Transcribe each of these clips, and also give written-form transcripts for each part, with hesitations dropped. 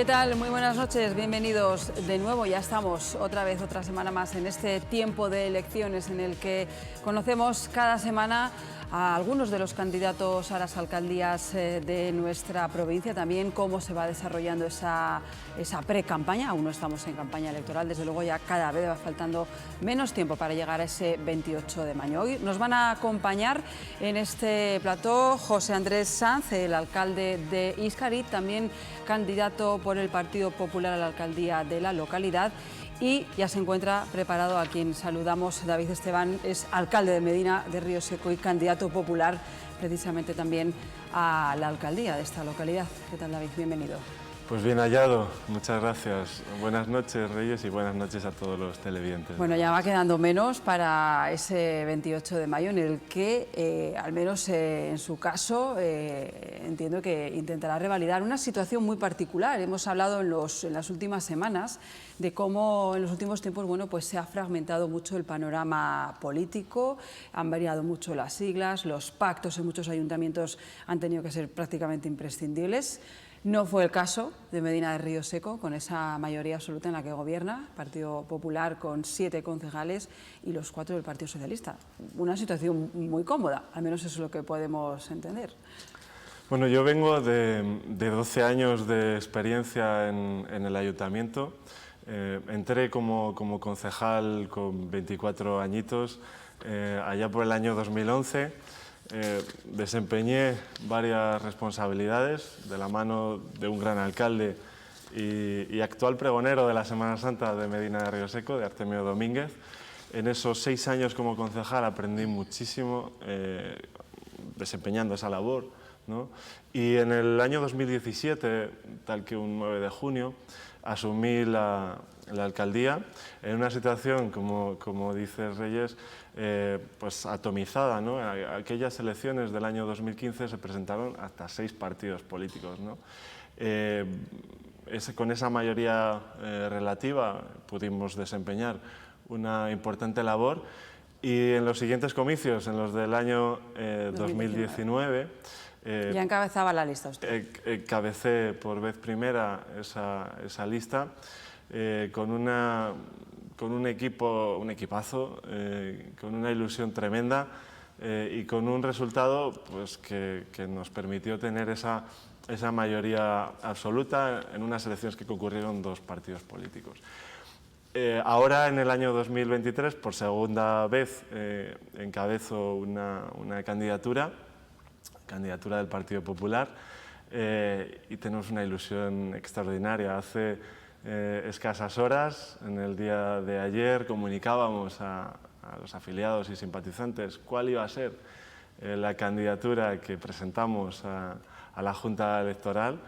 ¿Qué tal? Muy buenas noches, bienvenidos de nuevo. Ya estamos otra vez, otra semana más en este tiempo de elecciones en el que conocemos cada semana a algunos de los candidatos a las alcaldías de nuestra provincia, también cómo se va desarrollando esa pre-campaña. Aún no estamos en campaña electoral, desde luego ya cada vez va faltando menos tiempo para llegar a ese 28 de mayo. Hoy nos van a acompañar en este plató José Andrés Sanz, el alcalde de Iscarit, también candidato por el Partido Popular a la alcaldía de la localidad. Y ya se encuentra preparado a quien saludamos, David Esteban, es alcalde de Medina de Río Seco y candidato popular precisamente también a la alcaldía de esta localidad. ¿Qué tal, David? Bienvenido. Pues bien hallado, muchas gracias. Buenas noches, Reyes, y buenas noches a todos los televidentes. Bueno, ya va quedando menos para ese 28 de mayo en el que, al menos en su caso, entiendo que intentará revalidar una situación muy particular. Hemos hablado en las últimas semanas de cómo en los últimos tiempos pues se ha fragmentado mucho el panorama político, han variado mucho las siglas, los pactos en muchos ayuntamientos han tenido que ser prácticamente imprescindibles. No fue el caso de Medina de Río Seco, con esa mayoría absoluta en la que gobierna, Partido Popular con 7 concejales y los 4 del Partido Socialista. Una situación muy cómoda, al menos eso es lo que podemos entender. Bueno, yo vengo de 12 años de experiencia en el ayuntamiento. Entré como concejal con 24 añitos, allá por el año 2011. Desempeñé varias responsabilidades de la mano de un gran alcalde y actual pregonero de la Semana Santa de Medina de Río Seco, de Artemio Domínguez. En esos 6 años como concejal aprendí muchísimo desempeñando esa labor, ¿no? Y en el año 2017, tal que un 9 de junio, asumí la alcaldía en una situación, como dice Reyes, pues atomizada, ¿no? Aquellas elecciones del año 2015 se presentaron hasta 6 partidos políticos, ¿no? Con esa mayoría relativa pudimos desempeñar una importante labor, y en los siguientes comicios, en los del año 2019, ya encabezaba la lista usted. Encabecé por vez primera esa lista con un equipazo, con una ilusión tremenda y con un resultado pues, que nos permitió tener esa mayoría absoluta en unas elecciones que concurrieron 2 partidos políticos. Ahora, en el año 2023, por segunda vez, encabezo una candidatura del Partido Popular, y tenemos una ilusión extraordinaria. Hace escasas horas, en el día de ayer, comunicábamos a los afiliados y simpatizantes cuál iba a ser la candidatura que presentamos a la Junta Electoral.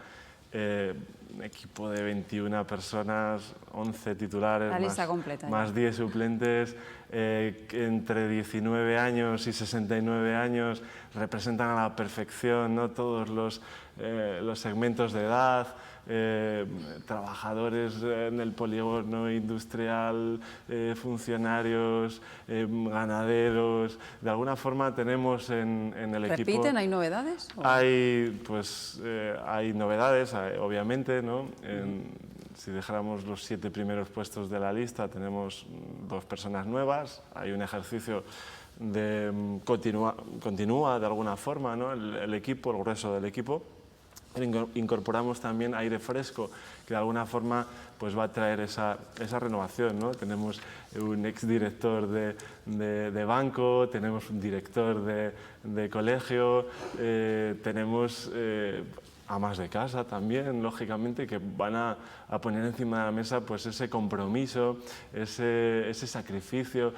Un equipo de 21 personas, 11 titulares, la lista completa, más 10 suplentes, entre 19 años y 69 años, representan a la perfección, ¿no?, todos los segmentos de edad, trabajadores en el polígono industrial, funcionarios, ganaderos. De alguna forma tenemos en el equipo... ¿Repiten? ¿Hay novedades? Hay novedades, obviamente, ¿no? Si dejáramos los 7 primeros puestos de la lista, tenemos 2 personas nuevas. Hay un ejercicio continúa de alguna forma, ¿no?, el equipo, el grueso del equipo. Incorporamos también aire fresco, que de alguna forma pues va a traer esa renovación, ¿no? Tenemos un exdirector de banco, tenemos un director de colegio, tenemos amas de casa también, lógicamente, que van a poner encima de la mesa pues ese compromiso, ese sacrificio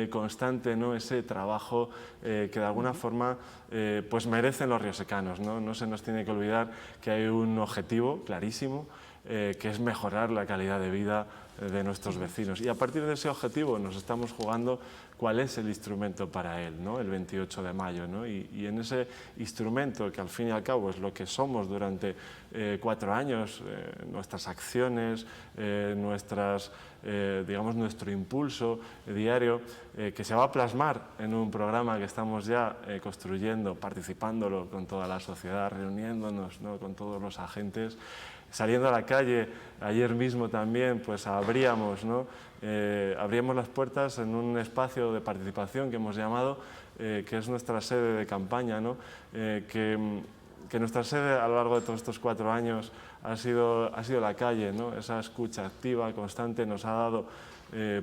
constante, ¿no?, ese trabajo que de alguna forma pues merecen los riosecanos, ¿no? No se nos tiene que olvidar que hay un objetivo clarísimo, que es mejorar la calidad de vida de nuestros vecinos. Y a partir de ese objetivo nos estamos jugando cuál es el instrumento para él, ¿no?, el 28 de mayo, ¿no? Y en ese instrumento, que al fin y al cabo es lo que somos durante 4 años, nuestras acciones, nuestras digamos, nuestro impulso diario, que se va a plasmar en un programa que estamos ya construyendo, participándolo con toda la sociedad, reuniéndonos, ¿no?, con todos los agentes, saliendo a la calle. Ayer mismo también pues abríamos, ¿no?, abríamos las puertas en un espacio de participación que hemos llamado, que es nuestra sede de campaña, ¿no?, que nuestra sede a lo largo de todos estos 4 años ha sido la calle, ¿no? Esa escucha activa, constante, nos ha dado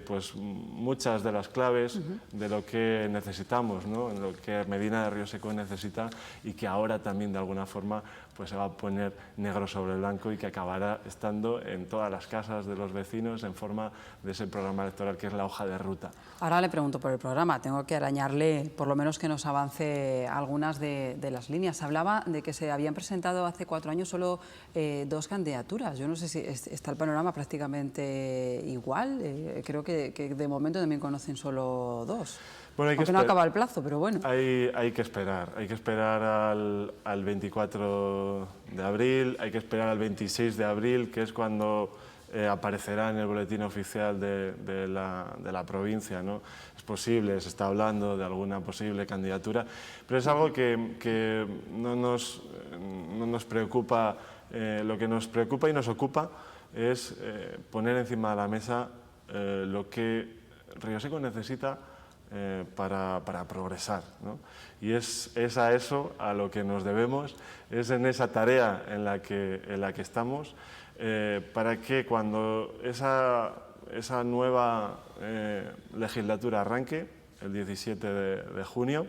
pues muchas de las claves de lo que necesitamos, ¿no?, en lo que Medina de Río Seco necesita, y que ahora también de alguna forma pues se va a poner negro sobre blanco y que acabará estando en todas las casas de los vecinos en forma de ese programa electoral que es la hoja de ruta. Ahora le pregunto por el programa, tengo que arañarle por lo menos que nos avance algunas de las líneas. Se hablaba de que se habían presentado hace 4 años solo 2 candidaturas. Yo no sé si está el panorama prácticamente igual. Creo que de momento también conocen solo 2. Bueno, aunque no acaba el plazo, pero bueno. Hay que esperar al 24 de abril, hay que esperar al 26 de abril, que es cuando aparecerá en el boletín oficial de la provincia, ¿no? Es posible, se está hablando de alguna posible candidatura, pero es algo que no nos preocupa. Lo que nos preocupa y nos ocupa es poner encima de la mesa lo que Río Seco necesita para progresar, ¿no? Y es a eso a lo que nos debemos, es en esa tarea en la que estamos, para que cuando esa nueva legislatura arranque, el 17 de junio,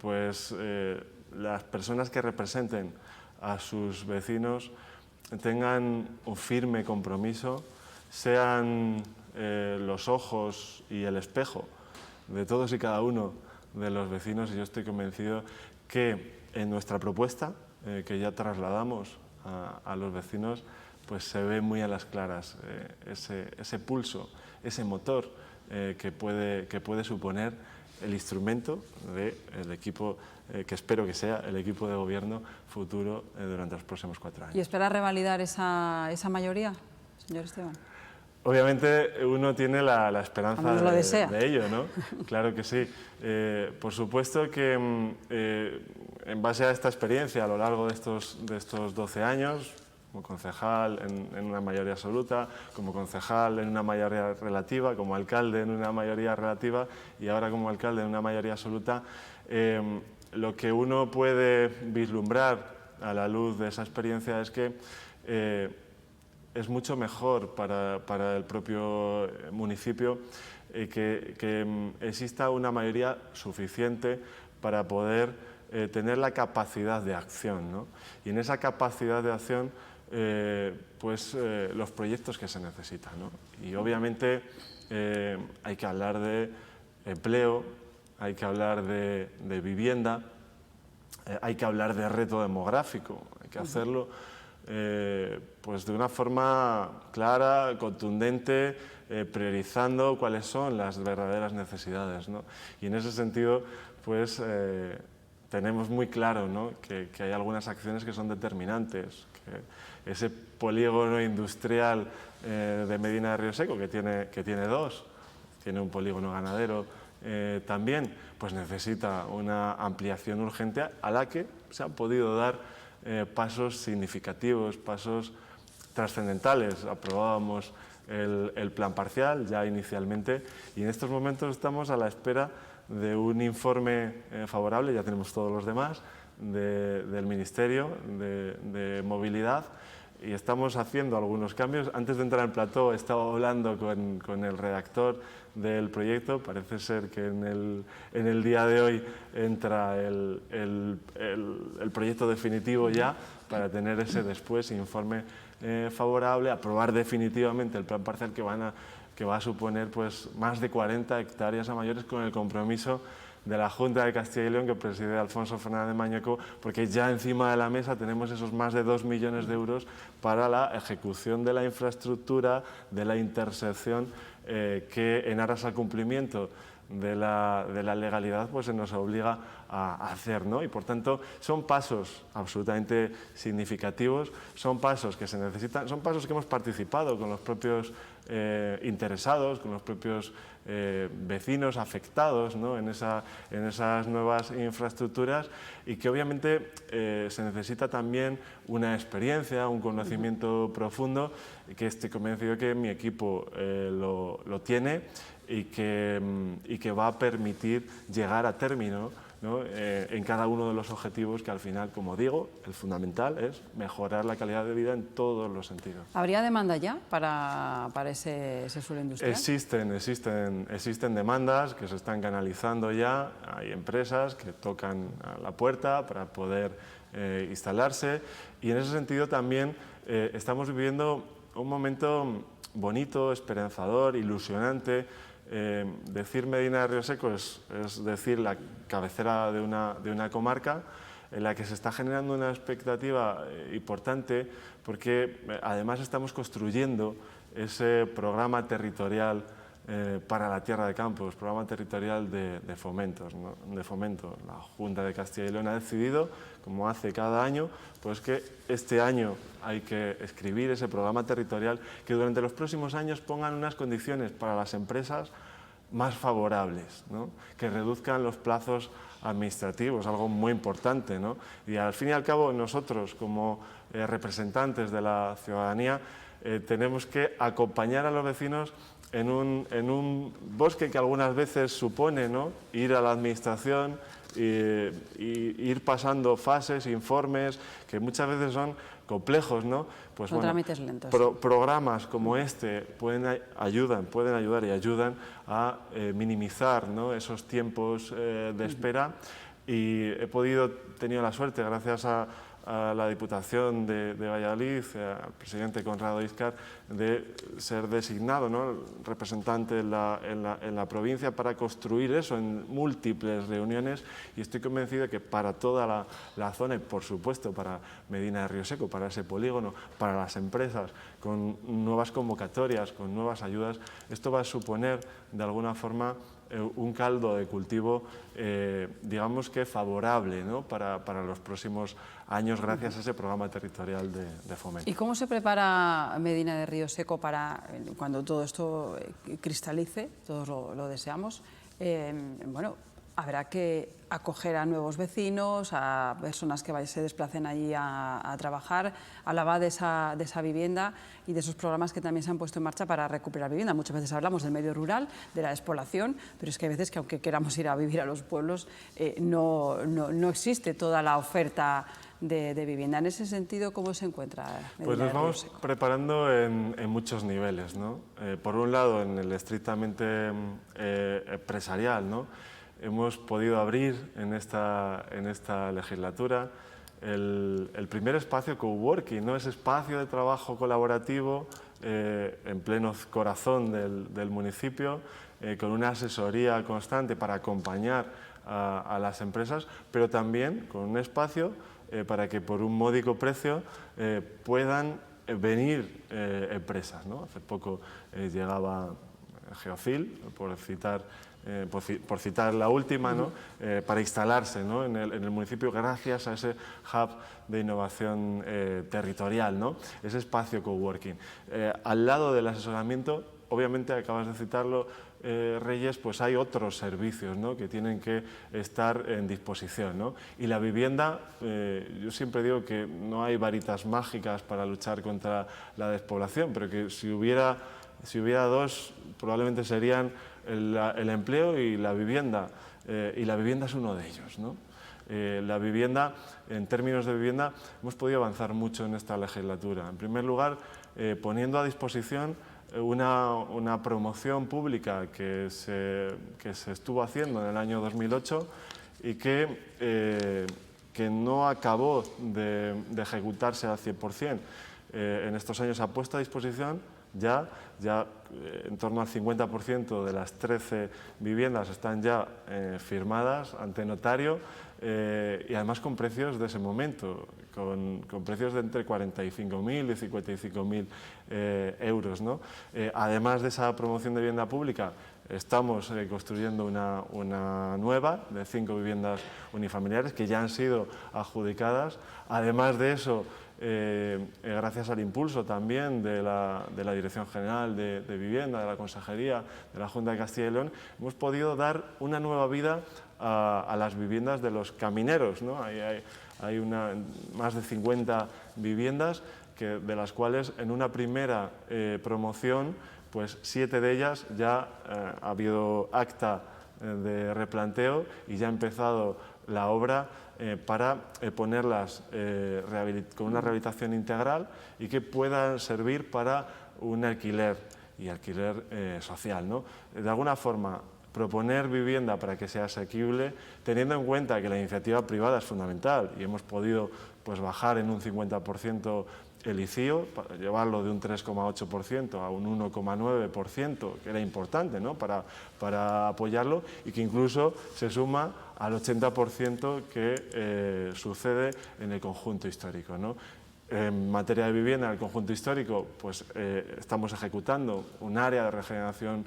pues las personas que representen a sus vecinos tengan un firme compromiso, sean los ojos y el espejo de todos y cada uno de los vecinos, y yo estoy convencido que en nuestra propuesta, que ya trasladamos a los vecinos, pues se ve muy a las claras ese pulso, ese motor que puede suponer el instrumento del equipo que espero que sea el equipo de gobierno futuro durante los próximos 4 años. ¿Y espera revalidar esa mayoría, señor Esteban? Obviamente uno tiene la esperanza de ello, ¿no? Claro que sí. Por supuesto que en base a esta experiencia a lo largo de estos 12 años, como concejal en una mayoría absoluta, como concejal en una mayoría relativa, como alcalde en una mayoría relativa y ahora como alcalde en una mayoría absoluta, lo que uno puede vislumbrar a la luz de esa experiencia es que es mucho mejor para el propio municipio que exista una mayoría suficiente para poder tener la capacidad de acción, ¿no? Y en esa capacidad de acción, los proyectos que se necesitan, ¿no? Y obviamente hay que hablar de empleo, hay que hablar de vivienda, hay que hablar de reto demográfico, hay que hacerlo pues de una forma clara, contundente, priorizando cuáles son las verdaderas necesidades, ¿no? Y en ese sentido, pues tenemos muy claro, ¿no?, que hay algunas acciones que son determinantes, que ese polígono industrial de Medina de Río Seco, que tiene 2, tiene un polígono ganadero también, pues necesita una ampliación urgente a la que se han podido dar pasos significativos, pasos trascendentales. Aprobábamos el plan parcial ya inicialmente y en estos momentos estamos a la espera de un informe favorable, ya tenemos todos los demás, del Ministerio de Movilidad, y estamos haciendo algunos cambios. Antes de entrar al plató he estado hablando con el redactor del proyecto. Parece ser que en el día de hoy entra el proyecto definitivo ya para tener ese después informe favorable, aprobar definitivamente el plan parcial que va a suponer pues más de 40 hectáreas a mayores, con el compromiso de la Junta de Castilla y León que preside Alfonso Fernández Mañeco, porque ya encima de la mesa tenemos esos más de 2 millones de euros para la ejecución de la infraestructura, de la intersección, que en aras al cumplimiento de la legalidad pues se nos obliga a hacer, ¿no? Y por tanto son pasos absolutamente significativos, son pasos que se necesitan, son pasos que hemos participado con los propios interesados, con los propios vecinos afectados, ¿no?, en esas nuevas infraestructuras, y que obviamente se necesita también una experiencia, un conocimiento profundo, y que estoy convencido que mi equipo lo tiene y que va a permitir llegar a término, ¿no?, en cada uno de los objetivos, que al final, como digo, el fundamental es mejorar la calidad de vida en todos los sentidos. ¿Habría demanda ya para ese suelo industrial? Existen demandas que se están canalizando ya. Hay empresas que tocan a la puerta para poder instalarse, y en ese sentido también estamos viviendo un momento bonito, esperanzador, ilusionante. Decir Medina de Río Seco es decir la cabecera de una comarca en la que se está generando una expectativa importante, porque además estamos construyendo ese programa territorial para la Tierra de Campos, programa territorial de fomento, ¿no?, de fomento. La Junta de Castilla y León ha decidido, como hace cada año, pues que este año hay que escribir ese programa territorial que durante los próximos años pongan unas condiciones para las empresas más favorables, ¿no?, que reduzcan los plazos administrativos, algo muy importante, ¿no? Y al fin y al cabo nosotros, como representantes de la ciudadanía, tenemos que acompañar a los vecinos en un bosque que algunas veces supone, ¿no?, ir a la administración y ir pasando fases, informes, que muchas veces son complejos, ¿no? Pues son trámites lentos. Programas como este pueden ayudar y ayudan a minimizar, ¿no?, esos tiempos de espera, y he tenido la suerte, gracias a la Diputación de Valladolid, al presidente Conrado Íscar, de ser designado, ¿no?, representante en la provincia para construir eso en múltiples reuniones, y estoy convencido de que para toda la zona, y por supuesto para Medina de Río Seco, para ese polígono, para las empresas, con nuevas convocatorias, con nuevas ayudas, esto va a suponer de alguna forma un caldo de cultivo, digamos que favorable, ¿no?, para los próximos años, gracias a ese programa territorial de fomento. ¿Y cómo se prepara Medina de Río Seco para, cuando todo esto cristalice, todos lo deseamos, bueno, habrá que acoger a nuevos vecinos, a personas que se desplacen allí a trabajar, hablar de esa vivienda y de esos programas que también se han puesto en marcha para recuperar vivienda? Muchas veces hablamos del medio rural, de la despoblación, pero es que hay veces que aunque queramos ir a vivir a los pueblos, no existe toda la oferta de vivienda. En ese sentido, ¿cómo se encuentra Medina Pues nos vamos de Río Seco? preparando en muchos niveles, ¿no? Por un lado, en el estrictamente empresarial, ¿no? Hemos podido abrir en esta legislatura el primer espacio coworking, ¿no?, ese espacio de trabajo colaborativo en pleno corazón del municipio, con una asesoría constante para acompañar a las empresas, pero también con un espacio para que por un módico precio puedan venir empresas, ¿no? Hace poco llegaba Geofil, por citar la última, ¿no?, para instalarse, ¿no?, en el municipio, gracias a ese hub de innovación territorial, ¿no?, ese espacio coworking. Al lado del asesoramiento, obviamente, acabas de citarlo, Reyes, pues hay otros servicios, ¿no?, que tienen que estar en disposición, ¿no? Y la vivienda, yo siempre digo que no hay varitas mágicas para luchar contra la despoblación, pero que si hubiera dos, probablemente serían el empleo y la vivienda es uno de ellos, ¿no? La vivienda, en términos de vivienda, hemos podido avanzar mucho en esta legislatura. En primer lugar, poniendo a disposición una promoción pública que se estuvo haciendo en el año 2008 y que no acabó de ejecutarse al 100%. En estos años se ha puesto a disposición ya en torno al 50% de las 13 viviendas están ya firmadas ante notario, y además con precios de ese momento, con precios de entre 45.000 y 55.000 euros, ¿no? Además de esa promoción de vivienda pública, estamos construyendo una nueva de 5 viviendas unifamiliares que ya han sido adjudicadas. Además de eso, gracias al impulso también de la Dirección General de Vivienda, de la Consejería, de la Junta de Castilla y León, hemos podido dar una nueva vida a las viviendas de los camineros, ¿no? Hay más de 50 viviendas de las cuales en una primera promoción, pues 7 de ellas ya ha habido acta de replanteo y ya ha empezado la obra para ponerlas con una rehabilitación integral y que puedan servir para un alquiler y alquiler social, ¿no? De alguna forma, proponer vivienda para que sea asequible, teniendo en cuenta que la iniciativa privada es fundamental y hemos podido pues, bajar en un 50% el ICIO, para llevarlo de un 3,8% a un 1,9%, que era importante, ¿no? para apoyarlo, y que incluso se suma al 80% que sucede en el conjunto histórico, ¿no? En materia de vivienda, en el conjunto histórico, pues estamos ejecutando un área de regeneración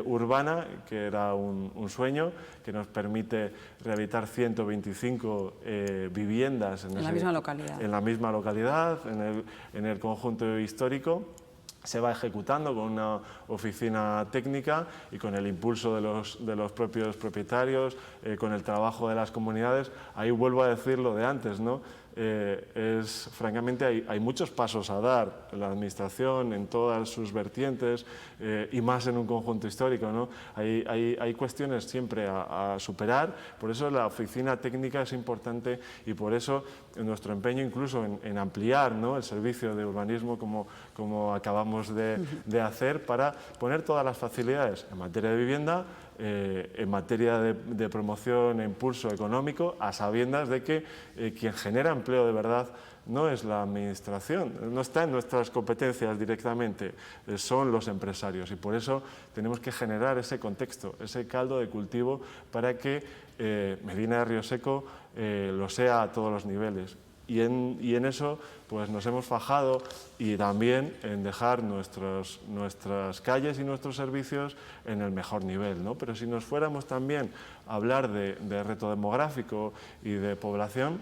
urbana, que era un sueño, que nos permite rehabilitar 125 viviendas en la misma localidad. En la misma localidad, en el conjunto histórico. Se va ejecutando con una oficina técnica y con el impulso de los propios propietarios, con el trabajo de las comunidades. Ahí vuelvo a decir lo de antes, ¿no? Francamente hay muchos pasos a dar en la administración, en todas sus vertientes y más en un conjunto histórico, ¿no? Hay cuestiones siempre a superar, por eso la oficina técnica es importante y por eso nuestro empeño incluso en ampliar, ¿no? el servicio de urbanismo como acabamos de hacer, para poner todas las facilidades en materia de vivienda, en materia de promoción e impulso económico, a sabiendas de que quien genera empleo de verdad no es la administración, no está en nuestras competencias directamente, son los empresarios, y por eso tenemos que generar ese contexto, ese caldo de cultivo para que Medina de Río Seco lo sea a todos los niveles. Y en eso pues nos hemos fajado, y también en dejar nuestras calles y nuestros servicios en el mejor nivel, ¿no? Pero si nos fuéramos también a hablar de reto demográfico y de población,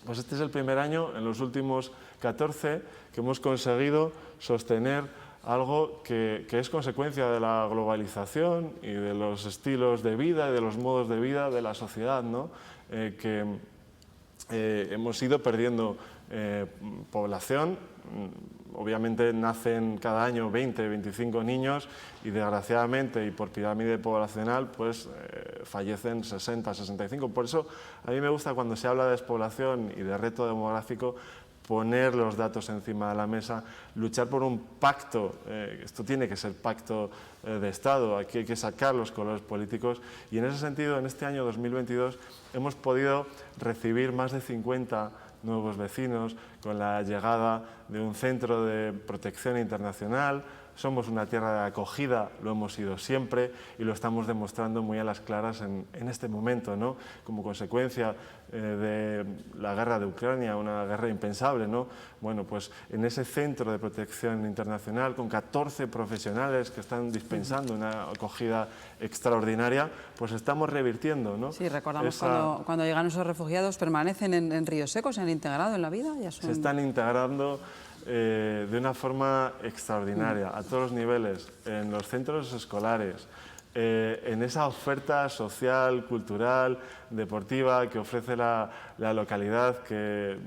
pues este es el primer año en los últimos 14 que hemos conseguido sostener algo que es consecuencia de la globalización y de los estilos de vida y de los modos de vida de la sociedad, ¿no? Que hemos ido perdiendo población. Obviamente nacen cada año 20, 25 niños y desgraciadamente y por pirámide poblacional pues fallecen 60, 65. Por eso a mí me gusta cuando se habla de despoblación y de reto demográfico poner los datos encima de la mesa, luchar por un pacto, esto tiene que ser pacto de Estado, aquí hay que sacar los colores políticos, y en ese sentido en este año 2022 hemos podido recibir más de 50 nuevos vecinos con la llegada de un centro de protección internacional. Somos una tierra de acogida, lo hemos sido siempre y lo estamos demostrando muy a las claras en este momento, ¿no? Como consecuencia de la guerra de Ucrania, una guerra impensable, ¿no? Bueno, pues en ese centro de protección internacional, con 14 profesionales que están dispensando una acogida extraordinaria, pues estamos revirtiendo, ¿no? Sí, recordamos cuando llegan esos refugiados, ¿permanecen en Río Seco? ¿Se han integrado en la vida? Se están integrando de una forma extraordinaria, a todos los niveles, en los centros escolares, en esa oferta social, cultural, deportiva que ofrece la localidad, que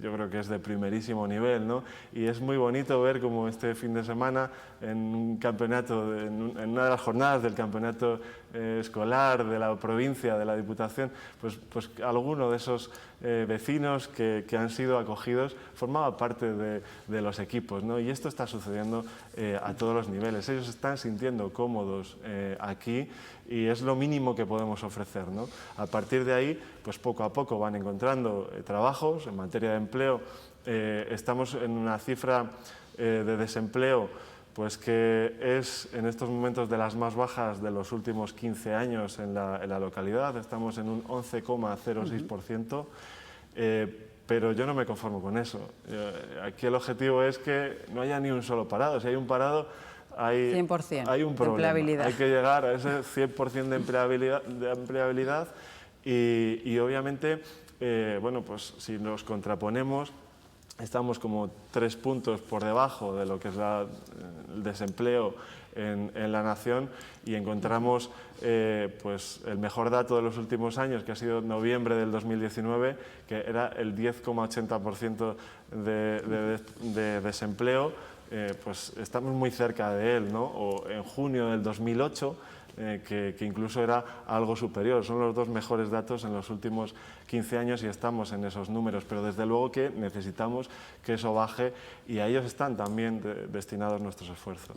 yo creo que es de primerísimo nivel, ¿no? Y es muy bonito ver cómo este fin de semana, en un campeonato, en una de las jornadas del campeonato escolar de la provincia, de la Diputación, pues alguno de esos vecinos que han sido acogidos formaba parte de los equipos, ¿no? Y esto está sucediendo a todos los niveles. Ellos se están sintiendo cómodos aquí y es lo mínimo que podemos ofrecer, ¿no? A partir de ahí, pues poco a poco van encontrando trabajos. En materia de empleo, estamos en una cifra de desempleo pues que es en estos momentos de las más bajas de los últimos 15 años en la localidad. Estamos en un 11,06%, pero yo no me conformo con eso. Aquí el objetivo es que no haya ni un solo parado. Si hay un parado, hay 100% hay un problema. Hay que llegar a ese 100% de empleabilidad y obviamente, bueno, pues si nos contraponemos estamos como 3 puntos por debajo de lo que es el desempleo en la nación, y encontramos pues el mejor dato de los últimos años, que ha sido noviembre del 2019, que era el 10,80% de desempleo. Pues estamos muy cerca de él, ¿no? O en junio del 2008, que incluso era algo superior. Son los 2 mejores datos en los últimos 15 años y estamos en esos números, pero desde luego que necesitamos que eso baje, y a ellos están también destinados nuestros esfuerzos.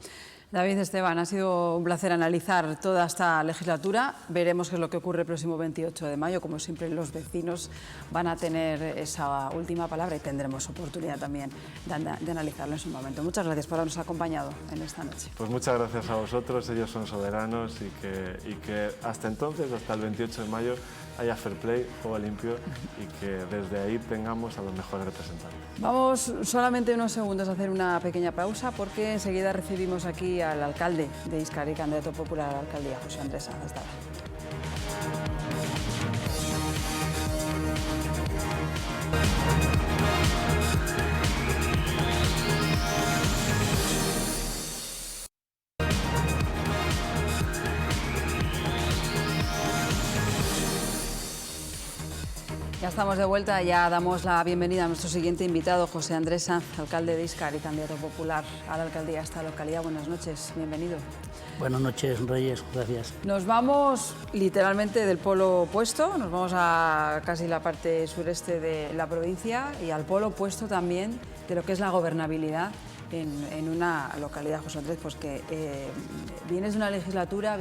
David Esteban, ha sido un placer analizar toda esta legislatura. Veremos qué es lo que ocurre el próximo 28 de mayo. Como siempre, los vecinos van a tener esa última palabra y tendremos oportunidad también de analizarlo en su momento. Muchas gracias por habernos acompañado en esta noche. Pues muchas gracias a vosotros, ellos son soberanos, y que hasta entonces, hasta el 28 de mayo, haya fair play, juego limpio, y que desde ahí tengamos a los mejores representantes. Vamos solamente unos segundos a hacer una pequeña pausa, porque enseguida recibimos aquí al alcalde de Iscar y candidato popular a la alcaldía, José Andrés Sanz. Hasta ahora. Ya estamos de vuelta, ya damos la bienvenida a nuestro siguiente invitado, José Andrés Sanz, alcalde de Iscar y candidato popular a la alcaldía de esta localidad. Buenas noches, bienvenido. Buenas noches, Reyes, gracias. Nos vamos literalmente del polo opuesto, nos vamos a casi la parte sureste de la provincia y al polo opuesto también de lo que es la gobernabilidad en una localidad, José Andrés, pues que viene de una legislatura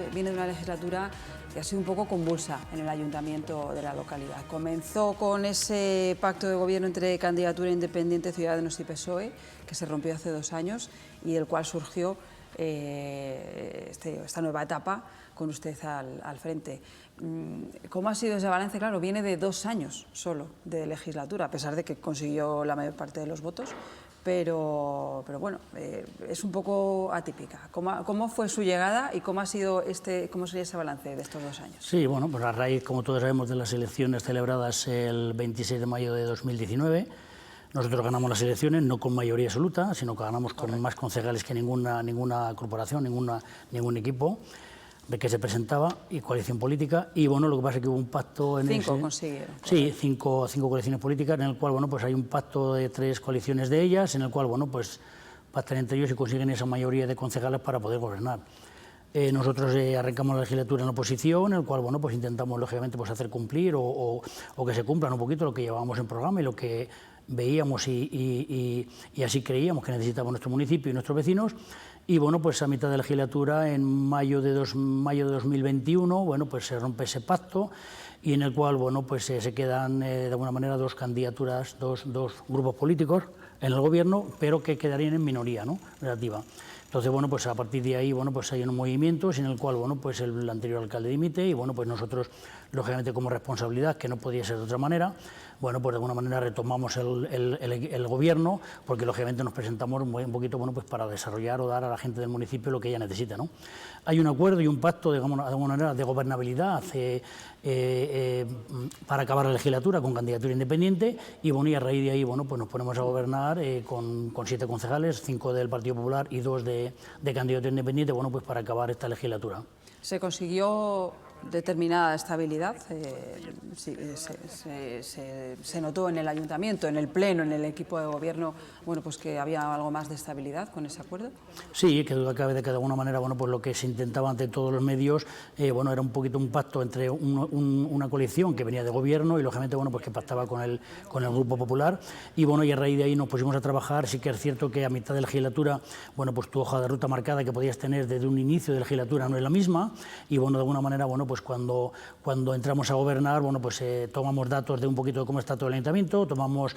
que ha sido un poco convulsa en el ayuntamiento de la localidad. Comenzó con ese pacto de gobierno entre Candidatura Independiente, Ciudadanos y PSOE, que se rompió hace 2 años y del cual surgió esta nueva etapa con usted al frente. ¿Cómo ha sido ese balance? Claro, viene de 2 años solo de legislatura, a pesar de que consiguió la mayor parte de los votos. Pero bueno, es un poco atípica. ¿Cómo fue su llegada y cómo sería ese balance de estos 2 años? Sí, bueno, pues a raíz, como todos sabemos, de las elecciones celebradas el 26 de mayo de 2019, nosotros ganamos las elecciones no con mayoría absoluta, sino que ganamos con más concejales que ninguna corporación, ningún equipo de que se presentaba, y coalición política, y bueno, lo que pasa es que hubo un pacto en 5 consiguieron. Sí, 5 coaliciones políticas, en el cual, bueno, pues hay un pacto de 3 coaliciones de ellas, en el cual, bueno, pues pactan entre ellos y consiguen esa mayoría de concejales para poder gobernar. Nosotros arrancamos la legislatura en la oposición, en el cual, bueno, pues intentamos, lógicamente, pues hacer cumplir o que se cumplan un poquito lo que llevábamos en programa y lo que veíamos y así creíamos que necesitaba nuestro municipio y nuestros vecinos. Y bueno, pues a mitad de la legislatura, en mayo de 2021, bueno, pues se rompe ese pacto, y en el cual, bueno, pues se quedan de alguna manera 2 candidaturas, dos grupos políticos en el gobierno, pero que quedarían en minoría, ¿no?, relativa. Entonces, bueno, pues a partir de ahí, bueno, pues hay unos movimientos en el cual, bueno, pues el anterior alcalde dimite y, bueno, pues nosotros, lógicamente, como responsabilidad, que no podía ser de otra manera, bueno, pues de alguna manera retomamos el gobierno, porque lógicamente nos presentamos un poquito, bueno, pues para desarrollar o dar a la gente del municipio lo que ella necesita, ¿no? Hay un acuerdo y un pacto, digamos, de alguna manera, de gobernabilidad para acabar la legislatura con candidatura independiente, y bueno, y a raíz de ahí, bueno, pues nos ponemos a gobernar con 7 concejales, 5 del Partido Popular y 2 de candidatura independiente, bueno, pues para acabar esta legislatura. Se consiguió determinada estabilidad, se notó en el ayuntamiento, en el pleno, en el equipo de gobierno, bueno, pues que había algo más de estabilidad con ese acuerdo. Sí, que duda cabe de que de alguna manera, bueno, pues lo que se intentaba ante todos los medios, bueno, era un poquito un pacto entre una coalición que venía de gobierno y lógicamente, bueno, pues que pactaba con el Grupo Popular, y bueno, y a raíz de ahí nos pusimos a trabajar. Sí que es cierto que a mitad de la legislatura, bueno, pues tu hoja de ruta marcada que podías tener desde un inicio de legislatura no es la misma, y bueno, de alguna manera, bueno, pues cuando entramos a gobernar, bueno, pues tomamos datos de un poquito de cómo está todo el ayuntamiento, tomamos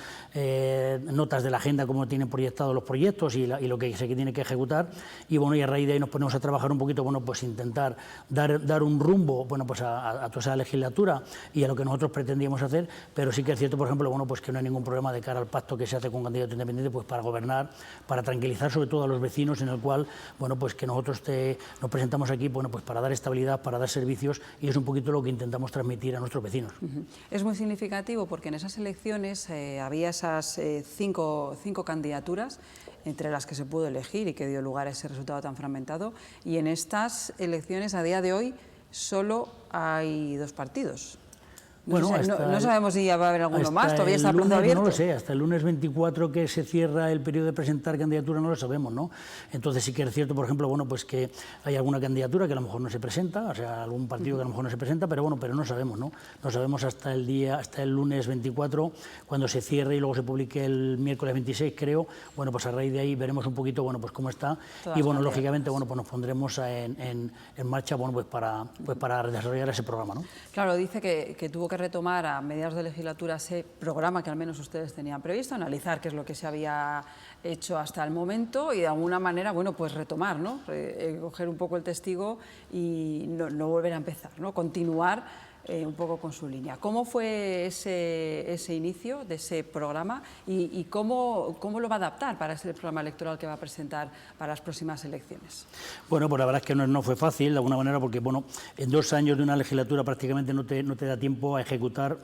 notas de la agenda, cómo tienen proyectados los proyectos y lo que se tiene que ejecutar, y bueno, y a raíz de ahí nos ponemos a trabajar un poquito, bueno, pues intentar dar un rumbo, bueno, pues a toda esa legislatura y a lo que nosotros pretendíamos hacer, pero sí que es cierto, por ejemplo, bueno, pues que no hay ningún problema de cara al pacto que se hace con candidato independiente, pues para gobernar, para tranquilizar sobre todo a los vecinos, en el cual, bueno, pues que nosotros nos presentamos aquí, bueno, pues para dar estabilidad, para dar servicios y es un poquito lo que intentamos transmitir a nuestros vecinos. Es muy significativo porque en esas elecciones había esas cinco candidaturas entre las que se pudo elegir y que dio lugar a ese resultado tan fragmentado, y en estas elecciones a día de hoy solo hay 2 partidos. Bueno, no sabemos si ya va a haber alguno más, todavía está el plazo abierto. No lo sé, hasta el lunes 24 que se cierra el periodo de presentar candidatura no lo sabemos, ¿no? Entonces sí que es cierto, por ejemplo, bueno, pues que hay alguna candidatura que a lo mejor no se presenta, o sea, algún partido que a lo mejor no se presenta, pero bueno, pero no sabemos, ¿no? No sabemos hasta el lunes 24, cuando se cierre y luego se publique el miércoles 26, creo. Bueno, pues a raíz de ahí veremos un poquito, bueno, pues cómo está. Y bueno, lógicamente, bueno, pues nos pondremos en marcha, bueno, pues para desarrollar ese programa, ¿no? Claro, dice que tuvo que retomar a mediados de legislatura ese programa que al menos ustedes tenían previsto, analizar qué es lo que se había hecho hasta el momento y de alguna manera, bueno, pues retomar, ¿no? Coger un poco el testigo y no volver a empezar, ¿no? Continuar un poco con su línea. ¿Cómo fue ese inicio de ese programa y cómo lo va a adaptar para ese programa electoral que va a presentar para las próximas elecciones? Bueno, pues la verdad es que no fue fácil, de alguna manera, porque bueno, en 2 años de una legislatura prácticamente no te da tiempo a ejecutar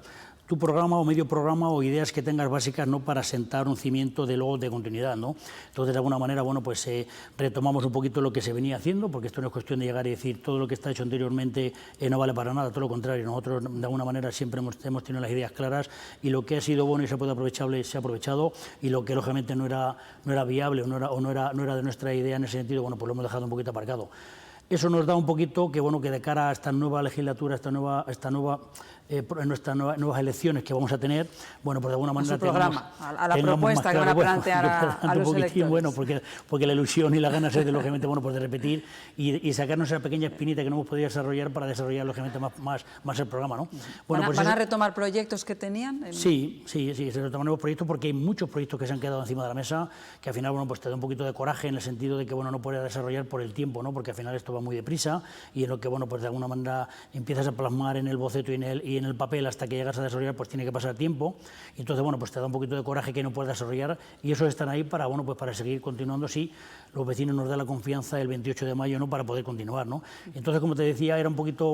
tu programa o medio programa o ideas que tengas básicas, ¿no?, para sentar un cimiento de continuidad, ¿no? Entonces, de alguna manera, bueno, pues retomamos un poquito lo que se venía haciendo, porque esto no es cuestión de llegar y decir todo lo que está hecho anteriormente no vale para nada, todo lo contrario. Nosotros, de alguna manera, siempre hemos tenido las ideas claras y lo que ha sido bueno y se puede aprovechable se ha aprovechado, y lo que lógicamente no era viable o no era de nuestra idea en ese sentido, bueno, pues lo hemos dejado un poquito aparcado. Eso nos da un poquito que, bueno, que de cara a esta nueva legislatura, nuestras nuevas elecciones que vamos a tener, bueno, pues de alguna manera... A su programa, a la propuesta que van a plantear a los electores. Bueno, porque la ilusión y las ganas es, lógicamente, bueno, pues de repetir y sacarnos esa pequeña espinita que no hemos podido desarrollar para desarrollar, lógicamente, más el programa, ¿no? Bueno, pues ¿Van a retomar proyectos que tenían? Sí, se retoman nuevos proyectos porque hay muchos proyectos que se han quedado encima de la mesa que al final, bueno, pues te da un poquito de coraje en el sentido de que, bueno, no puedes desarrollar por el tiempo, ¿no? Porque al final esto va muy deprisa y en lo que, bueno, pues de alguna manera empiezas a plasmar en el boceto y en el papel hasta que llegas a desarrollar, pues tiene que pasar tiempo, y entonces, bueno, pues te da un poquito de coraje que no puedes desarrollar, y esos están ahí para, bueno, pues para seguir continuando si los vecinos nos dan la confianza el 28 de mayo, ¿no?, para poder continuar, ¿no? Entonces, como te decía,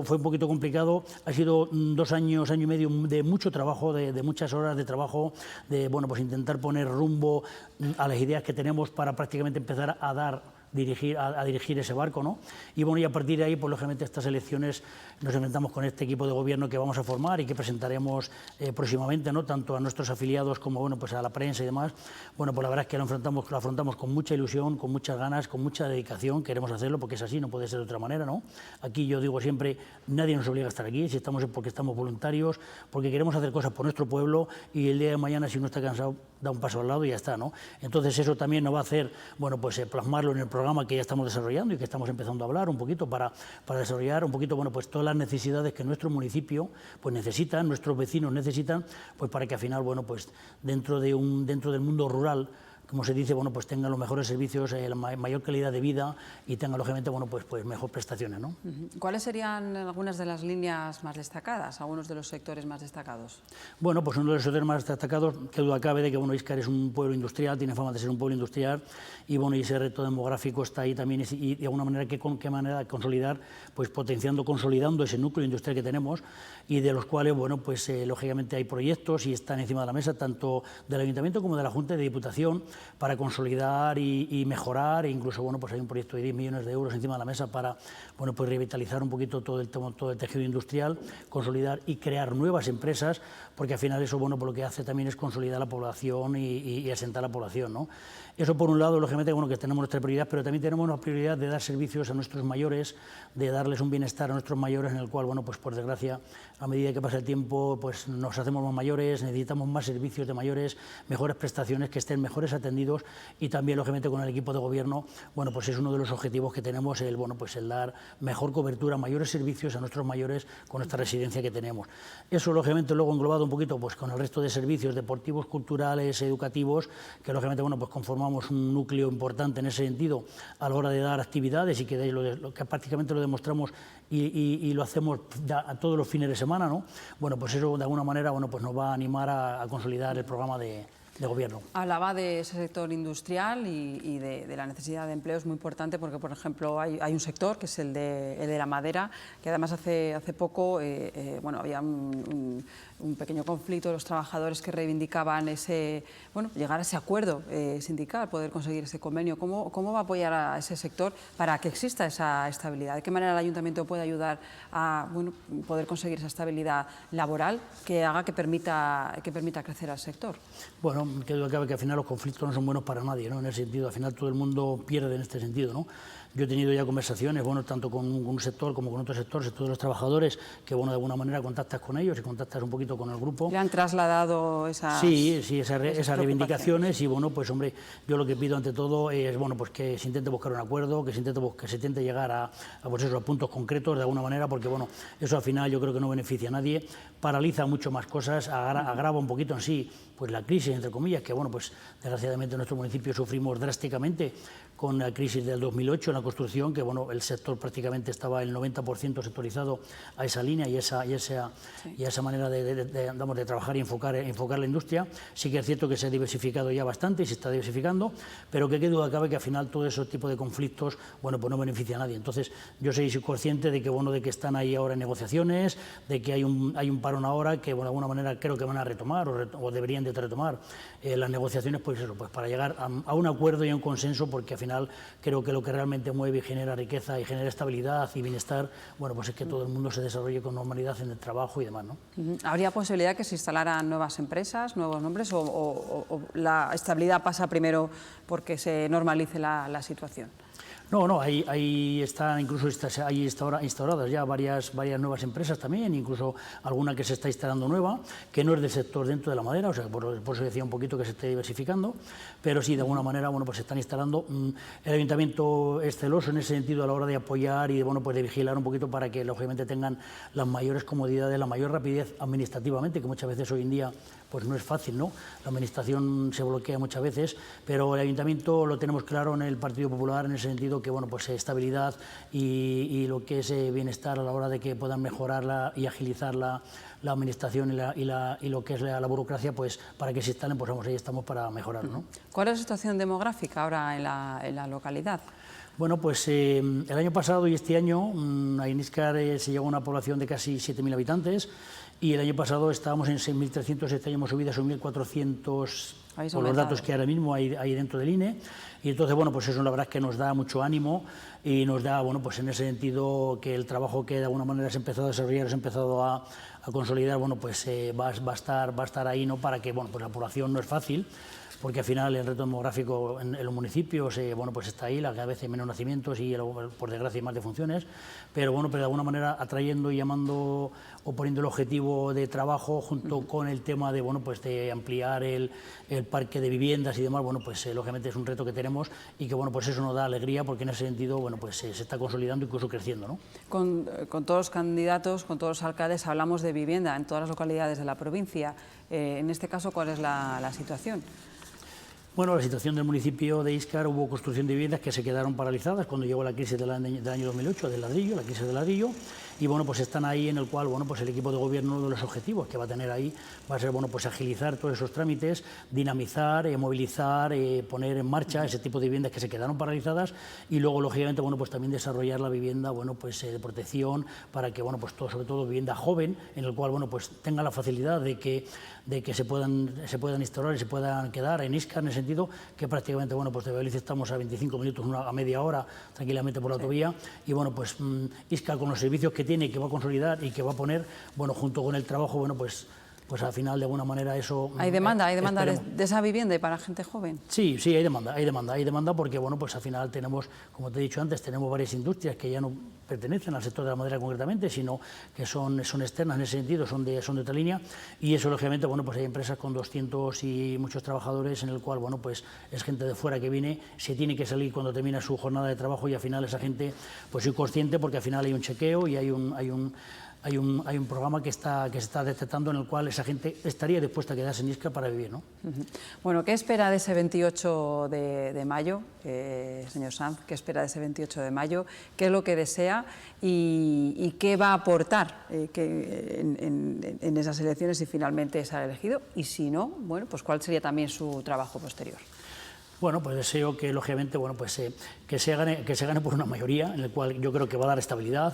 fue un poquito complicado, ha sido 2 años, año y medio de mucho trabajo, de muchas horas de trabajo, de, bueno, pues intentar poner rumbo a las ideas que tenemos para prácticamente empezar a dirigir ese barco, ¿no? Y bueno, y a partir de ahí, pues lógicamente estas elecciones nos enfrentamos con este equipo de gobierno que vamos a formar y que presentaremos próximamente, ¿no?, tanto a nuestros afiliados como, bueno, pues a la prensa y demás. Bueno, pues la verdad es que lo afrontamos con mucha ilusión, con muchas ganas, con mucha dedicación. Queremos hacerlo porque es así, no puede ser de otra manera, ¿no? Aquí yo digo siempre, nadie nos obliga a estar aquí, si estamos es porque estamos voluntarios, porque queremos hacer cosas por nuestro pueblo, y el día de mañana, si uno está cansado, da un paso al lado y ya está, ¿no? Entonces eso también nos va a hacer, bueno, pues plasmarlo en el programa que ya estamos desarrollando y que estamos empezando a hablar un poquito para desarrollar un poquito, bueno, pues todas las necesidades que nuestro municipio pues necesitan, nuestros vecinos necesitan, pues para que al final, bueno, pues dentro del mundo rural, como se dice, bueno, pues tengan los mejores servicios, la mayor calidad de vida y tengan, lógicamente, bueno, pues mejor prestaciones, ¿no? ¿Cuáles serían algunas de las líneas más destacadas, algunos de los sectores más destacados? Bueno, pues uno de los sectores más destacados, que duda cabe de que, bueno, Íscar es un pueblo industrial, tiene fama de ser un pueblo industrial, y bueno, y ese reto demográfico está ahí también, y de alguna manera, ¿qué manera consolidar? Pues consolidando ese núcleo industrial que tenemos, y de los cuales, bueno, pues lógicamente hay proyectos y están encima de la mesa, tanto del Ayuntamiento como de la Junta de Diputación, para consolidar y mejorar, e incluso, bueno, pues hay un proyecto de 10 millones de euros encima de la mesa para, bueno, pues revitalizar un poquito todo el tejido industrial, consolidar y crear nuevas empresas, porque al final eso, bueno, pues lo que hace también es consolidar la población y asentar la población, ¿no? Eso por un lado, lógicamente, bueno, que tenemos nuestra prioridad, pero también tenemos una prioridad de dar servicios a nuestros mayores, de darles un bienestar a nuestros mayores, en el cual, bueno, pues por desgracia, a medida que pasa el tiempo, pues nos hacemos más mayores, necesitamos más servicios de mayores, mejores prestaciones, que estén mejores atendidos, y también, lógicamente, con el equipo de gobierno, bueno, pues es uno de los objetivos que tenemos, el dar mejor cobertura, mayores servicios a nuestros mayores con esta residencia que tenemos. Eso, lógicamente, luego englobado un poquito pues con el resto de servicios deportivos, culturales, educativos, que lógicamente, bueno, pues conformamos un núcleo importante en ese sentido a la hora de dar actividades, y que lo que prácticamente lo demostramos y lo hacemos a todos los fines de semana, ¿no? Bueno, pues eso de alguna manera, bueno, pues nos va a animar a consolidar el programa de gobierno. Hablaba de ese sector industrial y de la necesidad de empleo. Es muy importante porque, por ejemplo, hay un sector que es el de la madera, que además hace poco bueno, había un pequeño conflicto de los trabajadores que reivindicaban llegar a ese acuerdo sindical, poder conseguir ese convenio. ¿Cómo va a apoyar a ese sector para que exista esa estabilidad? ¿De qué manera el ayuntamiento puede ayudar a poder conseguir esa estabilidad laboral que haga que permita crecer al sector? Bueno, que duda cabe que al final los conflictos no son buenos para nadie, ¿no? En ese sentido, al final todo el mundo pierde en este sentido, ¿no? Yo he tenido ya conversaciones, bueno, tanto con un sector como con otro sector de los trabajadores, que bueno, de alguna manera contactas con ellos y contactas un poquito con el grupo. ¿Le han trasladado esas reivindicaciones? Y bueno, pues hombre, yo lo que pido ante todo es, bueno, pues que se intente buscar un acuerdo, que se intente llegar a puntos concretos de alguna manera, porque bueno, eso al final yo creo que no beneficia a nadie, paraliza mucho más cosas, agrava un poquito en sí pues la crisis, entre comillas, que bueno, pues desgraciadamente en nuestro municipio sufrimos drásticamente con la crisis del 2008 en la construcción, que bueno, el sector prácticamente estaba el 90% sectorizado a esa línea y a esa manera de trabajar y enfocar la industria. Sí que es cierto que se ha diversificado ya bastante y se está diversificando, pero que qué duda cabe que al final todo ese tipo de conflictos, bueno, pues no beneficia a nadie. Entonces, yo soy consciente de que bueno, de que están ahí ahora en negociaciones, de que hay un parón ahora que bueno, de alguna manera creo que van a retomar o deberían de retomar las negociaciones, pues eso, pues para llegar a un acuerdo y a un consenso, porque al final creo que lo que realmente mueve y genera riqueza y genera estabilidad y bienestar, bueno, pues es que todo el mundo se desarrolle con normalidad en el trabajo y demás, ¿no? ¿Habría posibilidad que se instalaran nuevas empresas, nuevos nombres, o la estabilidad pasa primero porque se normalice la situación? No, ahí están incluso instauradas ya varias nuevas empresas también, incluso alguna que se está instalando nueva, que no es del sector dentro de la madera, o sea, por eso decía un poquito que se esté diversificando, pero sí, de alguna manera, bueno, pues se están instalando. El ayuntamiento es celoso en ese sentido a la hora de apoyar y bueno, pues de vigilar un poquito para que lógicamente tengan las mayores comodidades, la mayor rapidez administrativamente, que muchas veces hoy en día pues no es fácil, ¿no? La administración se bloquea muchas veces, pero el ayuntamiento lo tenemos claro en el Partido Popular en ese sentido que bueno, pues estabilidad y lo que es bienestar a la hora de que puedan mejorar y agilizar la administración y lo que es la burocracia, pues para que se instalen, pues vamos, ahí estamos para mejorarlo, ¿no? ¿Cuál es la situación demográfica ahora en la localidad? Bueno, pues el año pasado y este año a Iníscar se llegó a una población de casi 7.000 habitantes y el año pasado estábamos en 6.300, este año hemos subido a 6.400 por los datos que ahora mismo hay dentro del INE. Y entonces, bueno, pues eso la verdad es que nos da mucho ánimo y nos da, bueno, pues en ese sentido que el trabajo que de alguna manera se ha empezado a desarrollar, se ha empezado a consolidar, bueno, pues va a estar ahí, ¿no? Para que, bueno, pues la población no es fácil, porque al final el reto demográfico en los municipios, bueno, pues está ahí, cada vez hay menos nacimientos y por desgracia hay más defunciones, pero bueno, pero de alguna manera atrayendo y llamando o poniendo el objetivo de trabajo junto con el tema de, bueno, pues de ampliar el parque de viviendas y demás, bueno, pues lógicamente es un reto que tenemos y que, bueno, pues eso nos da alegría porque en ese sentido, bueno, pues se está consolidando, incluso creciendo, ¿no? Con todos los candidatos, con todos los alcaldes, hablamos de vivienda en todas las localidades de la provincia. En este caso, ¿cuál es la situación? Bueno, la situación del municipio de Íscar, hubo construcción de viviendas que se quedaron paralizadas cuando llegó la crisis del año 2008, del ladrillo, la crisis del ladrillo, y bueno, pues están ahí en el cual, bueno, pues el equipo de gobierno, uno de los objetivos que va a tener ahí va a ser, bueno, pues agilizar todos esos trámites, dinamizar, movilizar, poner en marcha ese tipo de viviendas que se quedaron paralizadas y luego, lógicamente, bueno, pues también desarrollar la vivienda, bueno, pues de protección para que, bueno, pues todo, sobre todo vivienda joven, en el cual, bueno, pues tenga la facilidad de que se puedan instalar y se puedan quedar en Íscar, en el sentido que prácticamente, bueno, pues de Valladolid estamos a 25 minutos, a media hora, tranquilamente por la autovía, y bueno, pues Íscar con los servicios que tiene, que va a consolidar y que va a poner, bueno, junto con el trabajo, bueno, pues al final de alguna manera eso... ¿Hay demanda de esa vivienda y para gente joven? Sí, hay demanda porque, bueno, pues al final tenemos, como te he dicho antes, tenemos varias industrias que ya no pertenecen al sector de la madera concretamente, sino que son externas en ese sentido, son de otra línea, y eso lógicamente, bueno, pues hay empresas con 200 y muchos trabajadores en el cual, bueno, pues es gente de fuera que viene, se tiene que salir cuando termina su jornada de trabajo y al final esa gente, pues soy consciente porque al final hay un chequeo y hay hay un programa que se está detectando en el cual esa gente estaría dispuesta a quedarse en Isca para vivir, ¿no? Bueno, ¿qué espera de ese 28 de mayo, señor Sanz? ¿Qué espera de ese 28 de mayo? ¿Qué es lo que desea y qué va a aportar en esas elecciones si finalmente sale elegido? Y si no, bueno, pues ¿cuál sería también su trabajo posterior? Bueno, pues deseo que, lógicamente, bueno, pues, que se gane por una mayoría, en el cual yo creo que va a dar estabilidad,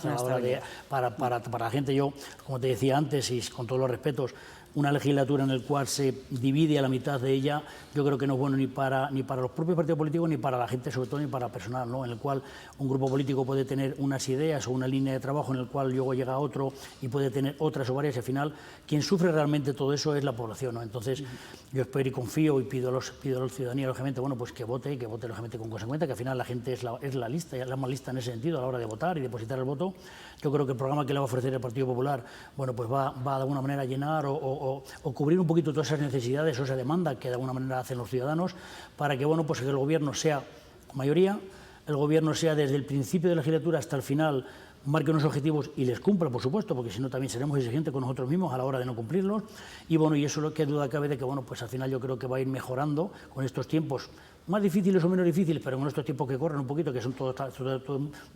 para la gente. Yo, como te decía antes, y con todos los respetos, una legislatura en la cual se divide a la mitad de ella, yo creo que no es bueno ni para los propios partidos políticos, ni para la gente, sobre todo, ni para el personal, ¿no? En el cual un grupo político puede tener unas ideas o una línea de trabajo en el cual luego llega otro y puede tener otras o varias, y al final quien sufre realmente todo eso es la población, ¿no? Entonces, yo espero y confío y pido a la ciudadanía, lógicamente, bueno, pues que vote lógicamente con consecuencia, que al final la gente es la lista, la más lista en ese sentido a la hora de votar y depositar el voto. Yo creo que el programa que le va a ofrecer el Partido Popular, bueno, pues va de alguna manera a llenar o cubrir un poquito todas esas necesidades o esa demanda que de alguna manera hacen los ciudadanos, para que, bueno, pues que el gobierno sea mayoría, el gobierno sea desde el principio de la legislatura hasta el final, marque unos objetivos y les cumpla, por supuesto, porque si no también seremos exigentes con nosotros mismos a la hora de no cumplirlos. Y bueno, y eso es lo que duda cabe de que, bueno, pues al final yo creo que va a ir mejorando con estos tiempos más difíciles o menos difíciles, pero en estos tiempos que corren un poquito, que son todo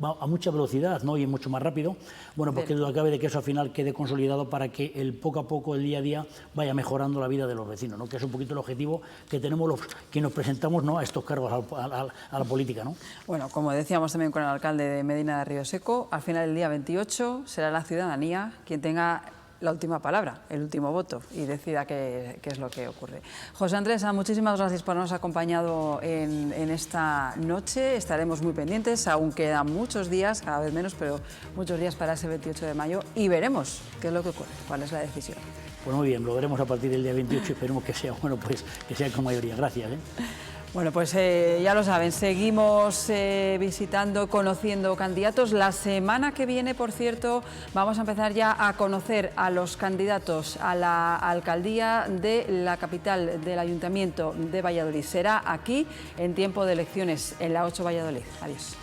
va a mucha velocidad, ¿no? Y mucho más rápido. Bueno, pues que duda cabe de que eso al final quede consolidado para que el poco a poco, el día a día, vaya mejorando la vida de los vecinos, ¿no? Que es un poquito el objetivo que tenemos los que nos presentamos, ¿no?, a estos cargos, a la política, ¿no? Bueno, como decíamos también con el alcalde de Medina de Río Seco, al final del día 28 será la ciudadanía quien tenga la última palabra, el último voto, y decida qué es lo que ocurre. José Andrés, muchísimas gracias por habernos acompañado en esta noche. Estaremos muy pendientes, aún quedan muchos días, cada vez menos, pero muchos días para ese 28 de mayo, y veremos qué es lo que ocurre, cuál es la decisión. Pues muy bien, lo veremos a partir del día 28 y esperemos que sea, bueno, pues que sea con mayoría. Gracias, ¿eh? Bueno, pues ya lo saben, seguimos visitando, conociendo candidatos. La semana que viene, por cierto, vamos a empezar ya a conocer a los candidatos a la alcaldía de la capital del Ayuntamiento de Valladolid. Será aquí en tiempo de elecciones en la 8 Valladolid. Adiós.